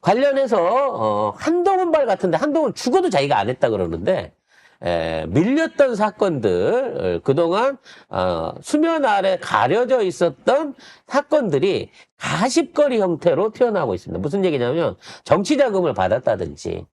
관련해서 한동훈 같은데 한동훈 죽어도 자기가 안 했다 그러는데 밀렸던 사건들 그동안 수면 아래 가려져 있었던 사건들이 가십거리 형태로 튀어나오고 있습니다. 무슨 얘기냐면 정치 자금을 받았다든지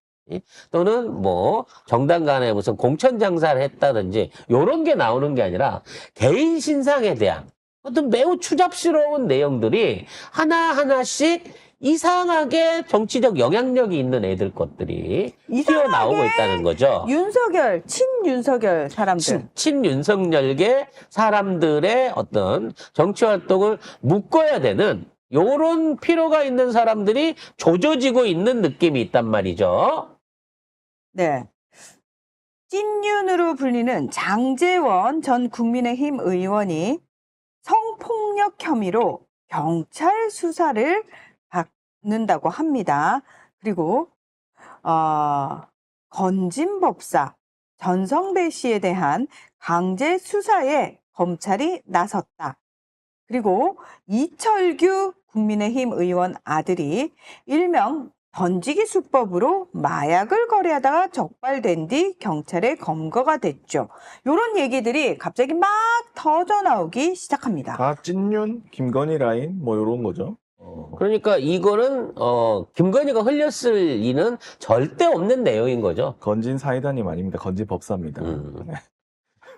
또는 뭐 정당 간에 무슨 공천 장사를 했다든지 요런 게 나오는 게 아니라 개인 신상에 대한 어떤 매우 추잡스러운 내용들이 하나하나씩 이상하게 정치적 영향력이 있는 애들 것들이 튀어나오고 있다는 거죠. 윤석열, 친윤석열 사람들. 친윤석열계 사람들의 어떤 정치 활동을 묶어야 되는 요런 필요가 있는 사람들이 조져지고 있는 느낌이 있단 말이죠. 네. 찐윤으로 불리는 장제원 전 국민의힘 의원이 성폭력 혐의로 경찰 수사를 받는다고 합니다. 그리고 건진법사 전성배 씨에 대한 강제 수사에 검찰이 나섰다. 그리고 이철규 국민의힘 의원 아들이 일명 던지기 수법으로 마약을 거래하다가 적발된 뒤 경찰에 검거가 됐죠. 이런 얘기들이 갑자기 막 터져 나오기 시작합니다. 다 찐윤, 김건희 라인 뭐 이런 거죠. 그러니까 이거는 김건희가 흘렸을 리는 절대 없는 내용인 거죠. 건진 사이다님 아닙니다. 건진 법사입니다. 네.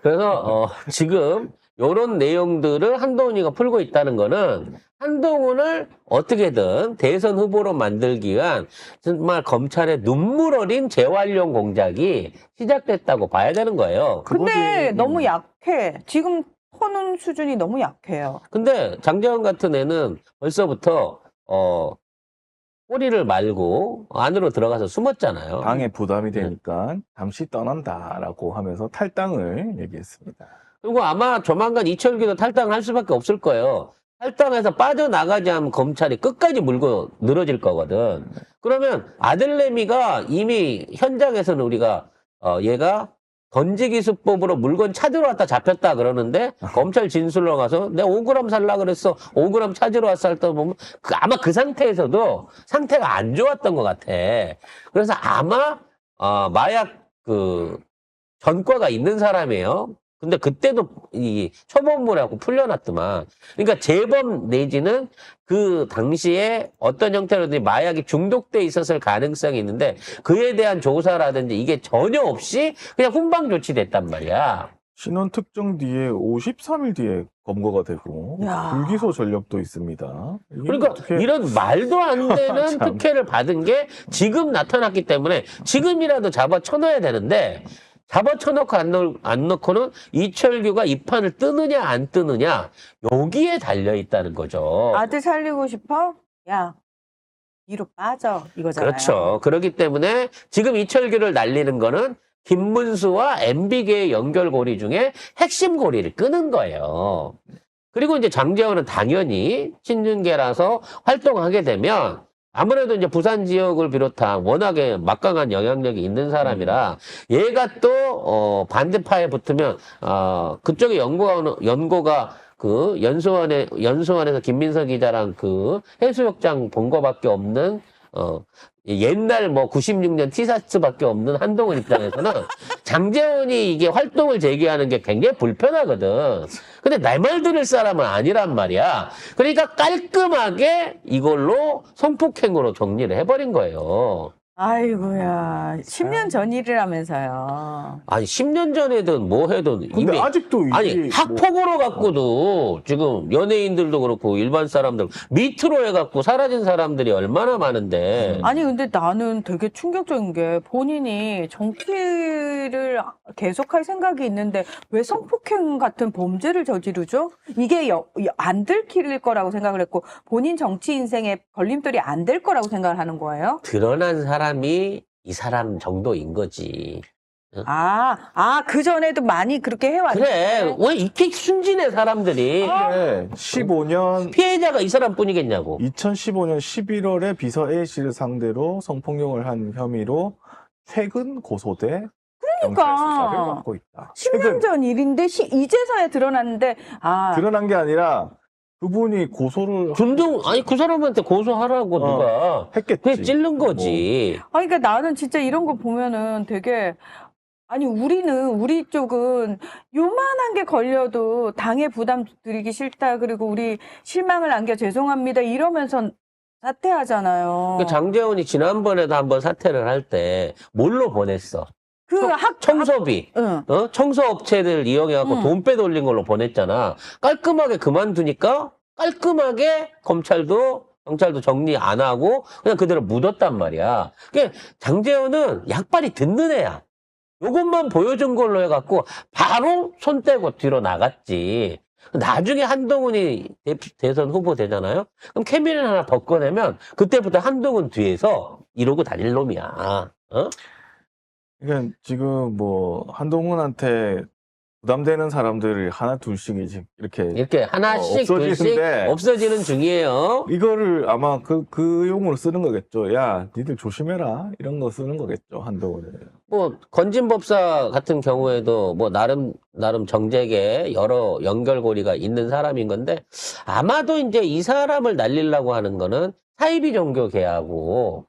그래서 지금 이런 내용들을 한동훈이가 풀고 있다는 거는 한동훈을 어떻게든 대선 후보로 만들기 위한 정말 검찰의 눈물 어린 재활용 공작이 시작됐다고 봐야 되는 거예요. 근데 너무 약해. 지금 터는 수준이 너무 약해요. 근데 장제원 같은 애는 벌써부터 꼬리를 말고 안으로 들어가서 숨었잖아요. 당에 부담이 되니까 잠시 떠난다라고 하면서 탈당을 얘기했습니다. 그리고 아마 조만간 이철규도 탈당을 할 수밖에 없을 거예요. 탈당해서 빠져나가지 않으면 검찰이 끝까지 물고 늘어질 거거든. 그러면 아들내미가 이미 현장에서는 우리가 얘가 던지기 수법으로 물건 찾으러 왔다 잡혔다 그러는데 검찰 진술로 가서 내가 5g 살라 그랬어. 5g 찾으러 왔어 할 때 보면 아마 그 상태에서도 상태가 안 좋았던 것 같아. 그래서 아마 마약 전과가 있는 사람이에요. 근데 그때도 이 초범물하고 풀려났더만. 그러니까 재범 내지는 그 당시에 어떤 형태로든지 마약이 중독돼 있었을 가능성이 있는데 그에 대한 조사라든지 이게 전혀 없이 그냥 훈방 조치됐단 말이야. 신원 특정 뒤에 53일 뒤에 검거가 되고 야. 불기소 전력도 있습니다. 이게 그러니까 어떻게 이런 말도 안 되는 참. 특혜를 받은 게 지금 나타났기 때문에 지금이라도 잡아쳐놔야 되는데 잡아쳐놓고 안 넣고는 이철규가 이 판을 뜨느냐 안 뜨느냐 여기에 달려있다는 거죠. 아들 살리고 싶어? 야, 뒤로 빠져 이거잖아요. 그렇죠. 그렇기 때문에 지금 이철규를 날리는 거는 김문수와 MB계의 연결고리 중에 핵심 고리를 끄는 거예요. 그리고 이제 장제원은 당연히 친윤계라서 활동하게 되면 아무래도 이제 부산 지역을 비롯한 워낙에 막강한 영향력이 있는 사람이라 얘가 또 반대파에 붙으면 그쪽에 연고가 그 연수원에서 김민석 기자랑 그 해수욕장 본 거밖에 없는 옛날 뭐 96년 티셔츠밖에 없는 한동훈 입장에서는 장제원이 이게 활동을 재개하는 게 굉장히 불편하거든. 근데 내 말 들을 사람은 아니란 말이야. 그러니까 깔끔하게 이걸로 성폭행으로 정리를 해버린 거예요. 아이고야, 10년 전 일이라면서요. 아니 10년 전에든 뭐 해도 근데 이미 아직도 이게 아니 학폭으로 갖고도 지금 연예인들도 그렇고 일반 사람들 밑으로 해갖고 사라진 사람들이 얼마나 많은데 아니 근데 나는 되게 충격적인 게 본인이 정치를 계속할 생각이 있는데 왜 성폭행 같은 범죄를 저지르죠? 이게 안 들킬 거라고 생각을 했고 본인 정치 인생에 걸림돌이 안 될 거라고 생각을 하는 거예요? 드러난 사람이 이 사람 정도인 거지. 그 전에도 많이 그렇게 해왔는데. 그래 왜 이렇게 순진해 사람들이. 네, 15년 피해자가 이 사람뿐이겠냐고. 2015년 11월에 비서 A씨를 상대로 성폭력을 한 혐의로 최근 고소돼 경찰 수사를 받고 있다. 10년 전 일인데 이제서야 드러났는데 드러난 게 아니라 그분이 고소를 아니, 그 사람한테 고소하라고 누가. 했겠지. 그게 찔른 거지. 아니, 그러니까 나는 진짜 이런 거 보면은 되게, 아니, 우리 쪽은 요만한 게 걸려도 당에 부담 드리기 싫다. 그리고 우리 실망을 안겨 죄송합니다. 이러면서 사퇴하잖아요. 그 장제원이 지난번에도 한번 사퇴를 할 때 뭘로 보냈어? 청소비. 응. 청소업체들 이용해갖고 응. 돈 빼돌린 걸로 보냈잖아. 깔끔하게 그만두니까 깔끔하게 경찰도 정리 안 하고 그냥 그대로 묻었단 말이야. 그러니까 장제원은 약발이 듣는 애야. 요것만 보여준 걸로 해갖고 바로 손 떼고 뒤로 나갔지. 나중에 한동훈이 대선 후보 되잖아요? 그럼 캐비넷 하나 더 꺼내면 그때부터 한동훈 뒤에서 이러고 다닐 놈이야. 어? 그러니까 지금 뭐 한동훈한테 부담되는 사람들이 하나 둘씩 이렇게 하나씩 둘씩 없어지는데 없어지는 중이에요. 이거를 아마 그 용으로 쓰는 거겠죠. 야, 니들 조심해라. 이런 거 쓰는 거겠죠. 한동훈은. 뭐 건진법사 같은 경우에도 뭐 나름 정책에 여러 연결고리가 있는 사람인 건데 아마도 이제 이 사람을 날리려고 하는 거는 사이비 종교계하고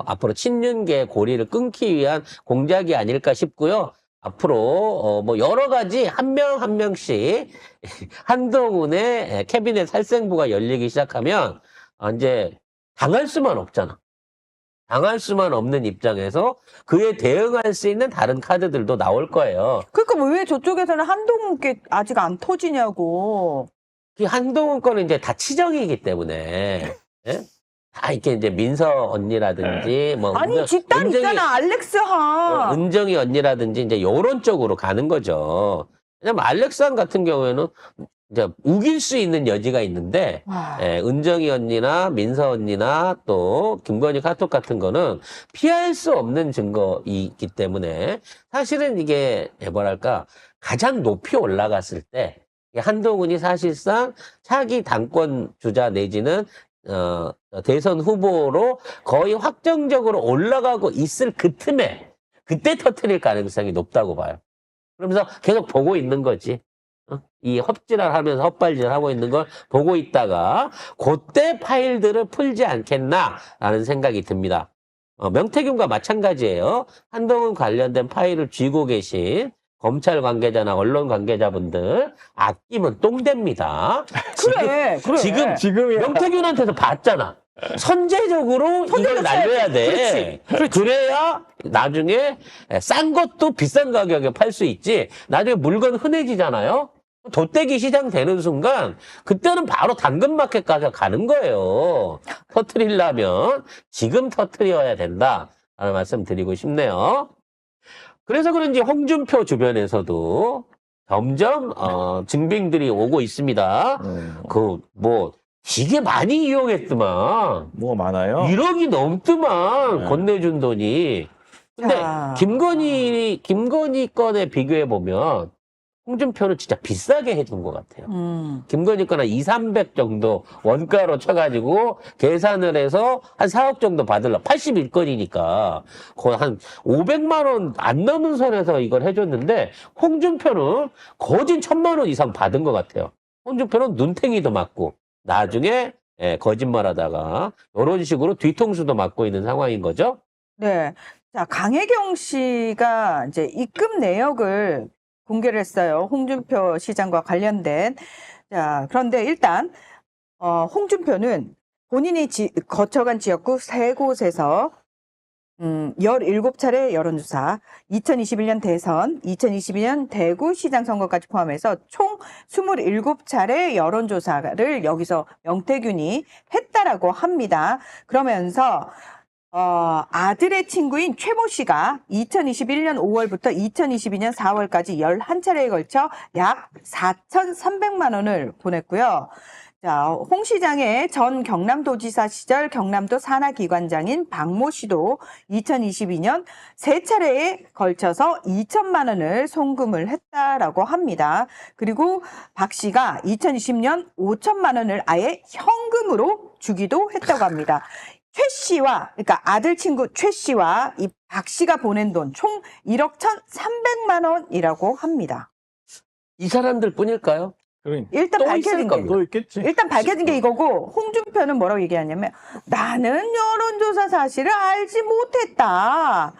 앞으로 친윤계 고리를 끊기 위한 공작이 아닐까 싶고요. 앞으로 뭐 여러 가지 한 명 한 명씩 한동훈의 캐비넷 살생부가 열리기 시작하면 이제 당할 수만 없잖아. 당할 수만 없는 입장에서 그에 대응할 수 있는 다른 카드들도 나올 거예요. 그러니까 뭐 왜 저쪽에서는 한동훈께 아직 안 터지냐고. 이 한동훈 거는 이제 다 치정이기 때문에 예? 다 이렇게 이제 민서 언니라든지 뭐 아니, 집단 있잖아, 알렉스한. 은정이 언니라든지 이제 요런 쪽으로 가는 거죠. 왜냐면 알렉산 같은 경우에는 이제 우길 수 있는 여지가 있는데 와. 은정이 언니나 민서 언니나 또 김건희 카톡 같은 거는 피할 수 없는 증거이기 때문에 사실은 이게 뭐랄까 가장 높이 올라갔을 때 한동훈이 사실상 차기 당권 주자 내지는 대선 후보로 거의 확정적으로 올라가고 있을 그 틈에 그때 터뜨릴 가능성이 높다고 봐요. 그러면서 계속 보고 있는 거지. 이 헛질을 하면서 헛발질 하고 있는 걸 보고 있다가 그때 파일들을 풀지 않겠나라는 생각이 듭니다. 명태균과 마찬가지예요. 한동훈 관련된 파일을 쥐고 계신 검찰 관계자나 언론 관계자분들 아끼면 똥됩니다. 그래. 지금이야. 명태균한테서 봤잖아. 선제적으로 이걸 날려야 돼. 그래야 나중에 싼 것도 비싼 가격에 팔 수 있지. 나중에 물건 흔해지잖아요. 돗대기 시장 되는 순간 그때는 바로 당근마켓 가서 가는 거예요. 터트리려면 지금 터트려야 된다라는 말씀 드리고 싶네요. 그래서 그런지 홍준표 주변에서도 점점 증빙들이 오고 있습니다. 되게 많이 이용했더만. 뭐가 많아요? 1억이 넘더만, 네. 건네준 돈이. 근데 자. 김건희 건에 비교해보면 홍준표는 진짜 비싸게 해준 것 같아요. 김건희 거는 200, 300 정도 원가로 쳐가지고 계산을 해서 한 4억 정도 받으려 81건이니까 거의 한 500만 원 안 넘는 선에서 이걸 해줬는데 홍준표는 거진 1000만 원 이상 받은 것 같아요. 홍준표는 눈탱이도 맞고 나중에 거짓말하다가 이런 식으로 뒤통수도 맞고 있는 상황인 거죠. 네. 자, 강혜경 씨가 이제 입금 내역을 공개를 했어요. 홍준표 시장과 관련된. 자, 그런데 일단, 홍준표는 본인이 거쳐간 지역구 3곳에서 17차례 여론조사, 2021년 대선, 2022년 대구시장 선거까지 포함해서 총 27차례 여론조사를 여기서 명태균이 했다라고 합니다. 그러면서 아들의 친구인 최모 씨가 2021년 5월부터 2022년 4월까지 11차례에 걸쳐 약 4,300만 원을 보냈고요. 자, 홍 시장의 전 경남도지사 시절 경남도 산하기관장인 박모 씨도 2022년 3차례에 걸쳐서 2천만 원을 송금을 했다라고 합니다. 그리고 박 씨가 2020년 5천만 원을 아예 현금으로 주기도 했다고 합니다. 최 씨와, 그러니까 아들 친구 최 씨와 이 박 씨가 보낸 돈 총 1억 1,300만 원이라고 합니다. 이 사람들 뿐일까요? 그러니까 일단 또 밝혀진 있을 게 겁니다. 또 있겠지. 일단 밝혀진 게 이거고 홍준표는 뭐라고 얘기하냐면 나는 여론조사 사실을 알지 못했다.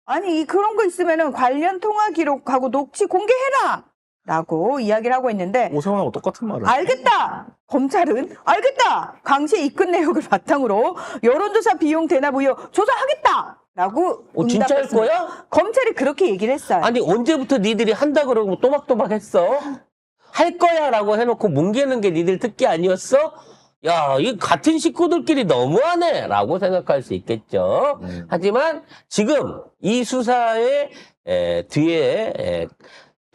아니 그런 거 있으면은 관련 통화 기록하고 녹취 공개해라. 라고 이야기를 하고 있는데 오세훈하고 똑같은 말을. 알겠다. 검찰은 알겠다. 강씨 입건 내역을 바탕으로 여론조사 비용 대납 의혹 조사하겠다. 라고 진짜 할 응답했습니다. 거야? 검찰이 그렇게 얘기를 했어요. 아니 언제부터 니들이 한다 그러고 또박또박 했어? 할 거야라고 해놓고 뭉개는 게 니들 특기 아니었어? 야, 이 같은 식구들끼리 너무하네라고 생각할 수 있겠죠. 하지만 지금 이 수사의 뒤에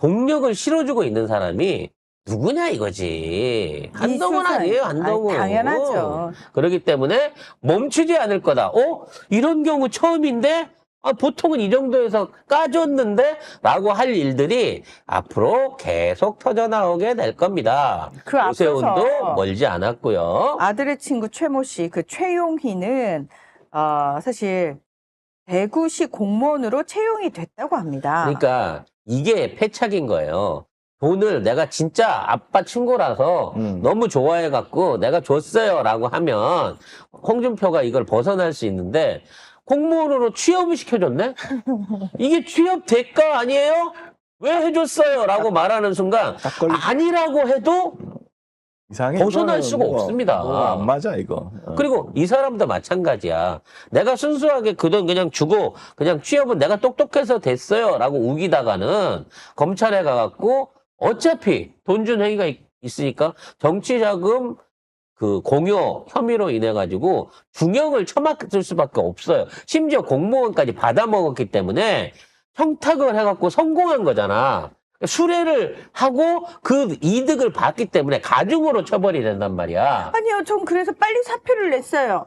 동력을 실어주고 있는 사람이 누구냐 이거지. 한동훈 수사- 아니에요, 한동훈. 아니, 당연하죠. 그렇기 때문에 멈추지 않을 거다. 이런 경우 처음인데? 보통은 이 정도에서 까줬는데? 라고 할 일들이 앞으로 계속 터져나오게 될 겁니다. 그 앞서서 오세훈도 멀지 않았고요. 아들의 친구 최모 씨, 그 최용희는 사실 대구시 공무원으로 채용이 됐다고 합니다. 그러니까 이게 패착인 거예요. 돈을 내가 진짜 아빠 친구라서 너무 좋아해갖고 내가 줬어요 라고 하면 홍준표가 이걸 벗어날 수 있는데 공무원으로 취업을 시켜줬네? 이게 취업 대가 아니에요? 왜 해줬어요? 라고 말하는 순간 아니라고 해도 이상해. 벗어날 이거는 수가 뭐가- 없습니다. 뭐가 안 맞아 이거. 그리고 이 사람도 마찬가지야. 내가 순수하게 그 돈 그냥 주고 그냥 취업은 내가 똑똑해서 됐어요 라고 우기다가는 검찰에 가갖고 어차피 돈 준 행위가 있으니까 정치자금 그 공여 혐의로 인해 가지고 중형을 처맞을 수밖에 없어요. 심지어 공무원까지 받아먹었기 때문에 청탁을 해갖고 성공한 거잖아. 수뢰를 하고 그 이득을 받기 때문에 가중으로 처벌이 된단 말이야. 아니요, 전 그래서 빨리 사표를 냈어요.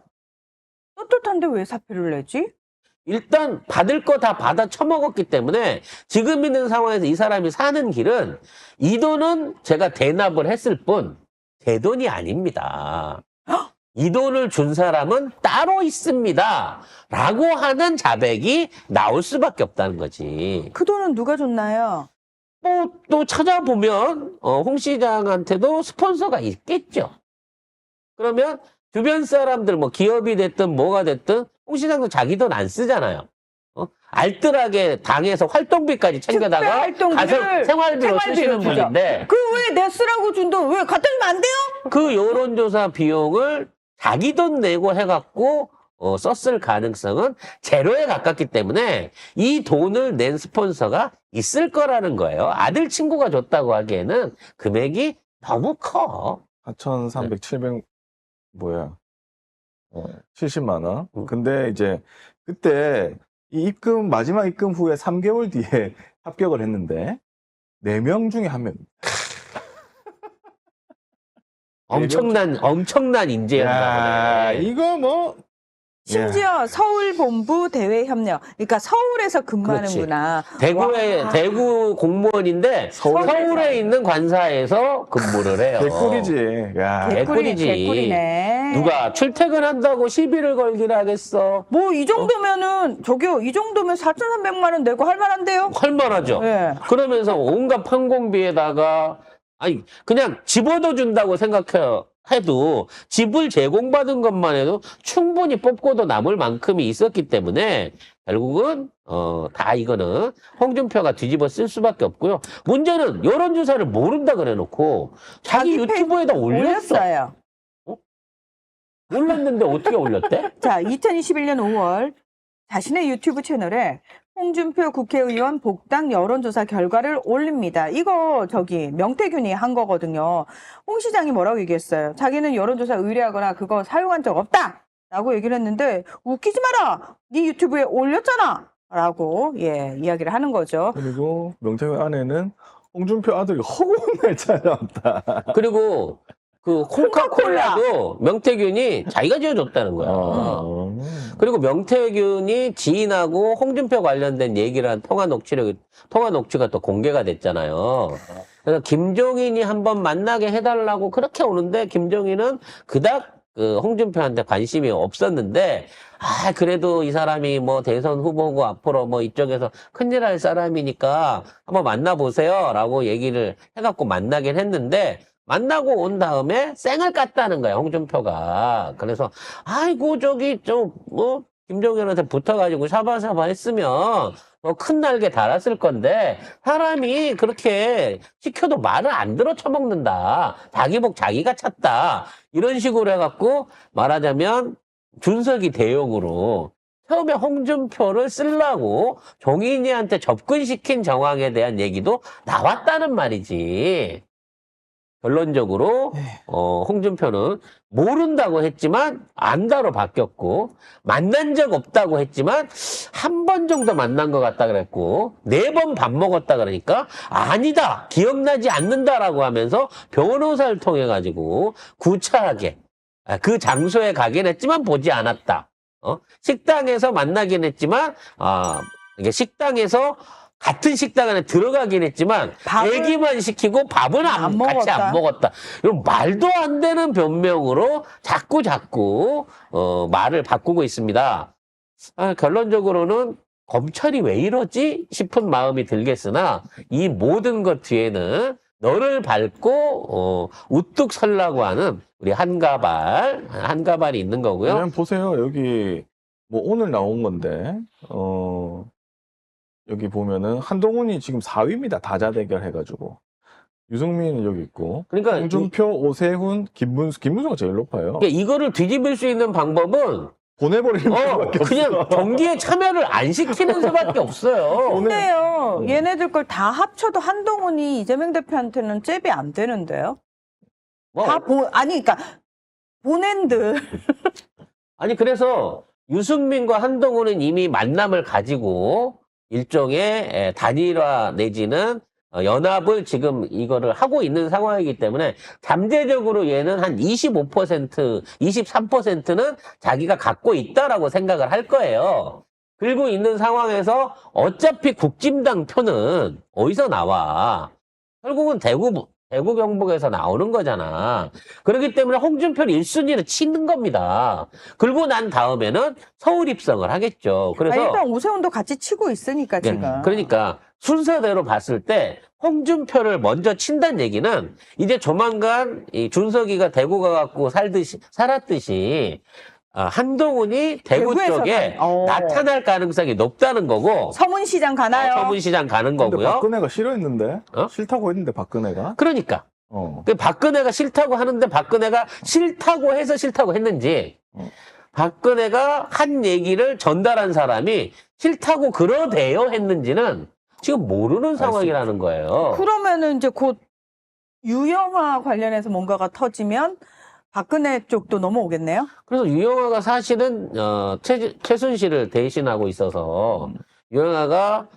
떳떳한데 왜 사표를 내지? 일단 받을 거 다 받아 처먹었기 때문에 지금 있는 상황에서 이 사람이 사는 길은 이 돈은 제가 대납을 했을 뿐 제 돈이 아닙니다. 이 돈을 준 사람은 따로 있습니다. 라고 하는 자백이 나올 수밖에 없다는 거지. 그 돈은 누가 줬나요? 또 찾아보면 홍 시장한테도 스폰서가 있겠죠. 그러면 주변 사람들 뭐 기업이 됐든 뭐가 됐든 홍 시장도 자기 돈 안 쓰잖아요. 알뜰하게 당에서 활동비까지 챙겨다가 특별활동비를 생활비로 쓰시는 주죠. 분인데 그 왜 내 쓰라고 준 돈 왜 갖다 주면 안 돼요? 그 여론조사 비용을 자기 돈 내고 해갖고 썼을 가능성은 제로에 가깝기 때문에 이 돈을 낸 스폰서가 있을 거라는 거예요. 아들 친구가 줬다고 하기에는 금액이 너무 커. 4,300, 700 뭐야? 70만 원. 근데 이제 그때 이 입금 마지막 입금 후에 3개월 뒤에 합격을 했는데 4명 중에 1명. 엄청난 인재였나 보네. 이거 뭐 심지어 서울 본부 대외 협력. 그러니까 서울에서 근무하는구나. 대구 공무원인데 서울에 있는 관사에서 근무를 해요. 개꿀이지. 야. 개꿀이지. 개꿀이네. 누가 출퇴근한다고 시비를 걸긴 하겠어. 뭐 이 정도면은 저기요, 이 정도면 4,300만 원 내고 할 만한데요? 할만하죠. 네. 그러면서 온갖 판공비에다가 아니 그냥 집 얻어준다고 생각해도 집을 제공받은 것만 해도 충분히 뽑고도 남을 만큼이 있었기 때문에 결국은 다 이거는 홍준표가 뒤집어 쓸 수밖에 없고요. 문제는 여론조사를 모른다 그래놓고 자기 유튜브에다 올렸어. 올렸어요. 올렸는데 어떻게 올렸대? 자, 2021년 5월 자신의 유튜브 채널에 홍준표 국회의원 복당 여론조사 결과를 올립니다. 이거 명태균이 한 거거든요. 홍 시장이 뭐라고 얘기했어요? 자기는 여론조사 의뢰하거나 그거 사용한 적 없다! 라고 얘기를 했는데 웃기지 마라! 네 유튜브에 올렸잖아! 라고 이야기를 하는 거죠. 그리고 명태균 아내는 홍준표 아들이 허구한 날 찾아왔다. 그리고 그 콩카콜라도 명태균이 자기가 지어줬다는 거야. 그리고 명태균이 지인하고 홍준표 관련된 얘기를 한 통화 녹취가 또 공개가 됐잖아요. 그래서 김종인이 한번 만나게 해달라고 그렇게 오는데 김종인은 그닥 그 홍준표한테 관심이 없었는데, 아, 그래도 이 사람이 뭐 대선 후보고 앞으로 뭐 이쪽에서 큰일 할 사람이니까 한번 만나보세요. 라고 얘기를 해갖고 만나긴 했는데, 만나고 온 다음에 쌩을 깠다는 거야, 홍준표가. 그래서, 아이고, 뭐, 김종현한테 붙어가지고 샤바샤바 했으면, 큰 날개 달았을 건데, 사람이 그렇게 시켜도 말을 안 들어 처먹는다. 자기 복 자기가 찼다. 이런 식으로 해갖고, 말하자면, 준석이 대용으로, 처음에 홍준표를 쓰려고 종인이한테 접근시킨 정황에 대한 얘기도 나왔다는 말이지. 결론적으로 홍준표는 모른다고 했지만 안다로 바뀌었고, 만난 적 없다고 했지만 한 번 정도 만난 것 같다 그랬고, 4번 밥 먹었다 그러니까 아니다, 기억나지 않는다라고 하면서 변호사를 통해 가지고 구차하게 그 장소에 가긴 했지만 보지 않았다. 식당에서 만나긴 했지만 이게 식당에서 같은 식당 안에 들어가긴 했지만 얘기만 시키고 밥은 같이 안 먹었다. 이런 말도 안 되는 변명으로 자꾸 말을 바꾸고 있습니다. 결론적으로는 검찰이 왜 이러지 싶은 마음이 들겠으나 이 모든 것 뒤에는 너를 밟고 우뚝 서려고 하는 우리 한가발이 있는 거고요. 그냥 보세요. 여기 뭐 오늘 나온 건데 여기 보면은 한동훈이 지금 4위입니다. 다자대결 해가지고. 유승민은 여기 있고. 그러니까 홍준표, 오세훈, 김문수가 제일 높아요. 그러니까 이거를 뒤집을 수 있는 방법은 보내버리는 수밖에 그냥 없어. 경기에 참여를 안 시키는 수밖에 없어요. 근데요, 얘네들 걸 다 합쳐도 한동훈이 이재명 대표한테는 잽이 안 되는데요? 뭐, 그러니까, 보낸들. 아니, 그래서 유승민과 한동훈은 이미 만남을 가지고 일종의 단일화 내지는 연합을 지금 이거를 하고 있는 상황이기 때문에 잠재적으로 얘는 한 25%, 23%는 자기가 갖고 있다라고 생각을 할 거예요. 그리고 있는 상황에서 어차피 국진당 표는 어디서 나와? 결국은 대구 경북에서 나오는 거잖아. 그렇기 때문에 홍준표를 1순위로 치는 겁니다. 그리고 난 다음에는 서울 입성을 하겠죠. 그래서 일단 오세훈도 같이 치고 있으니까 지금. 그러니까 순서대로 봤을 때 홍준표를 먼저 친다는 얘기는 이제 조만간 이 준석이가 대구 가갖고 살았듯이 한동훈이 대구 쪽에 나타날 가능성이 높다는 거고. 서문시장 가나요? 서문시장 가는 근데 거고요. 박근혜가 싫어했는데? 싫다고 했는데 박근혜가? 그러니까. 박근혜가 싫다고 하는데 박근혜가 싫다고 해서 싫다고 했는지 박근혜가 한 얘기를 전달한 사람이 싫다고 그러대요 했는지는 지금 모르는 상황이라는 거예요. 그러면은 이제 곧 유영아 관련해서 뭔가가 터지면 박근혜 쪽도 넘어오겠네요? 그래서 유영아가 사실은 최순실을 대신하고 있어서 유영아가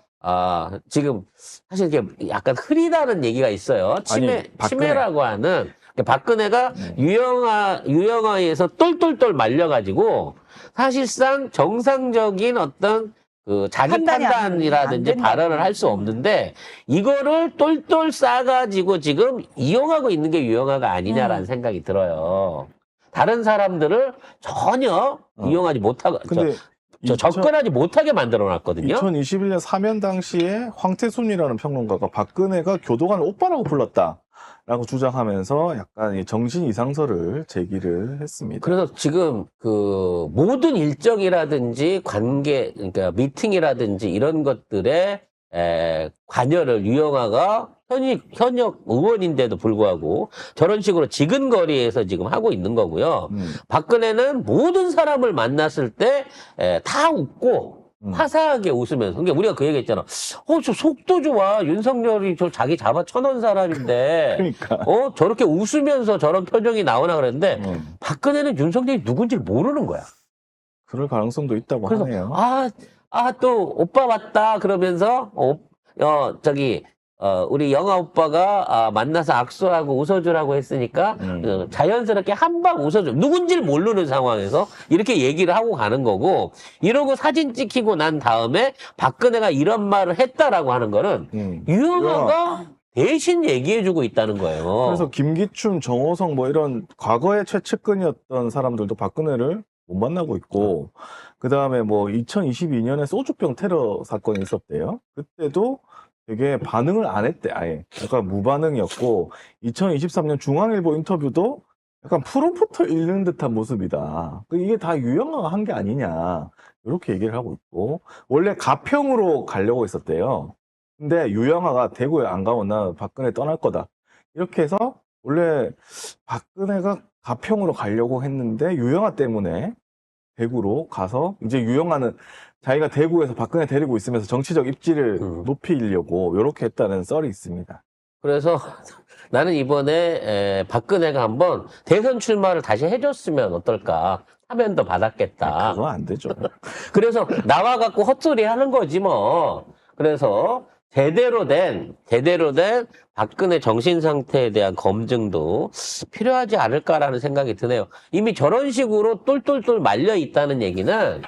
지금 사실 이게 약간 흐리다는 얘기가 있어요. 치매라고 하는 박근혜가 유영아에서 똘똘똘 말려가지고 사실상 정상적인 어떤 그 자기 판단이라든지 발언을 할 수 없는데 이거를 똘똘 싸가지고 지금 이용하고 있는 게 유영아가 아니냐라는 생각이 들어요. 다른 사람들을 전혀 이용하지 못하고 접근하지 못하게 만들어놨거든요. 2021년 사면 당시에 황태순이라는 평론가가 박근혜가 교도관 오빠라고 불렀다라고 주장하면서 약간 이 정신 이상설을 제기를 했습니다. 그래서 지금 그 모든 일정이라든지 관계, 그러니까 미팅이라든지 이런 것들에 관여를 유영아가 현역 의원인데도 불구하고 저런 식으로 지근거리에서 지금 하고 있는 거고요. 박근혜는 모든 사람을 만났을 때 다 웃고 화사하게 웃으면서. 그러니까 우리가 그 얘기 했잖아. 저 속도 좋아. 윤석열이 저 자기 잡아 쳐놓은 사람인데. 그러니까. 저렇게 웃으면서 저런 표정이 나오나 그랬는데 박근혜는 윤석열이 누군지 모르는 거야. 그럴 가능성도 있다고 그래서 하네요. 또 오빠 왔다 그러면서 우리 영아 오빠가 만나서 악수하고 웃어주라고 했으니까 자연스럽게 한 방 웃어줘. 누군지를 모르는 상황에서 이렇게 얘기를 하고 가는 거고, 이러고 사진 찍히고 난 다음에 박근혜가 이런 말을 했다라고 하는 거는 유영아가 대신 얘기해주고 있다는 거예요. 그래서 김기춘, 정호성 뭐 이런 과거의 최측근이었던 사람들도 박근혜를 못 만나고 있고, 그 다음에 뭐 2022년에 소주병 테러 사건이 있었대요. 그때도 되게 반응을 안 했대, 아예. 약간 무반응이었고, 2023년 중앙일보 인터뷰도 약간 프롬프터 읽는 듯한 모습이다. 이게 다 유영아가 한 게 아니냐. 이렇게 얘기를 하고 있고, 원래 가평으로 가려고 했었대요. 근데 유영아가 대구에 안 가면 나 박근혜 떠날 거다. 이렇게 해서 원래 박근혜가 가평으로 가려고 했는데 유영아 때문에 대구로 가서 이제 유영아는 자기가 대구에서 박근혜 데리고 있으면서 정치적 입지를 높이려고 이렇게 했다는 썰이 있습니다. 그래서 나는 이번에 박근혜가 한번 대선 출마를 다시 해줬으면 어떨까. 사면도 받았겠다. 그건 안 되죠. 그래서 나와 갖고 헛소리 하는 거지 뭐. 그래서 제대로 된 박근혜 정신 상태에 대한 검증도 필요하지 않을까라는 생각이 드네요. 이미 저런 식으로 똘똘똘 말려 있다는 얘기는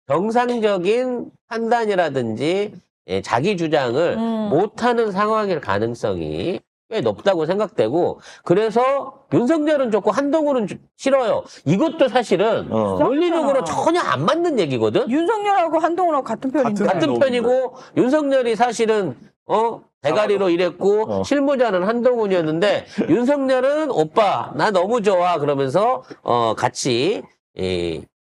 정상적인 판단이라든지 자기 주장을 못하는 상황일 가능성이 꽤 높다고 생각되고, 그래서 윤석열은 좋고 한동훈은 싫어요. 이것도 사실은 논리적으로 전혀 안 맞는 얘기거든. 윤석열하고 한동훈하고 같은 편인데. 같은 편이고, 윤석열이 사실은 대가리로 일했고 실무자는 한동훈이었는데, 윤석열은 오빠 나 너무 좋아 그러면서 같이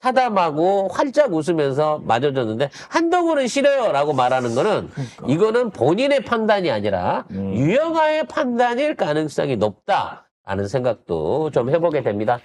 사담하고 활짝 웃으면서 맞아줬는데, 한동훈은 싫어요라고 말하는 거는 이거는 본인의 판단이 아니라 유영아의 판단일 가능성이 높다라는 생각도 좀 해보게 됩니다.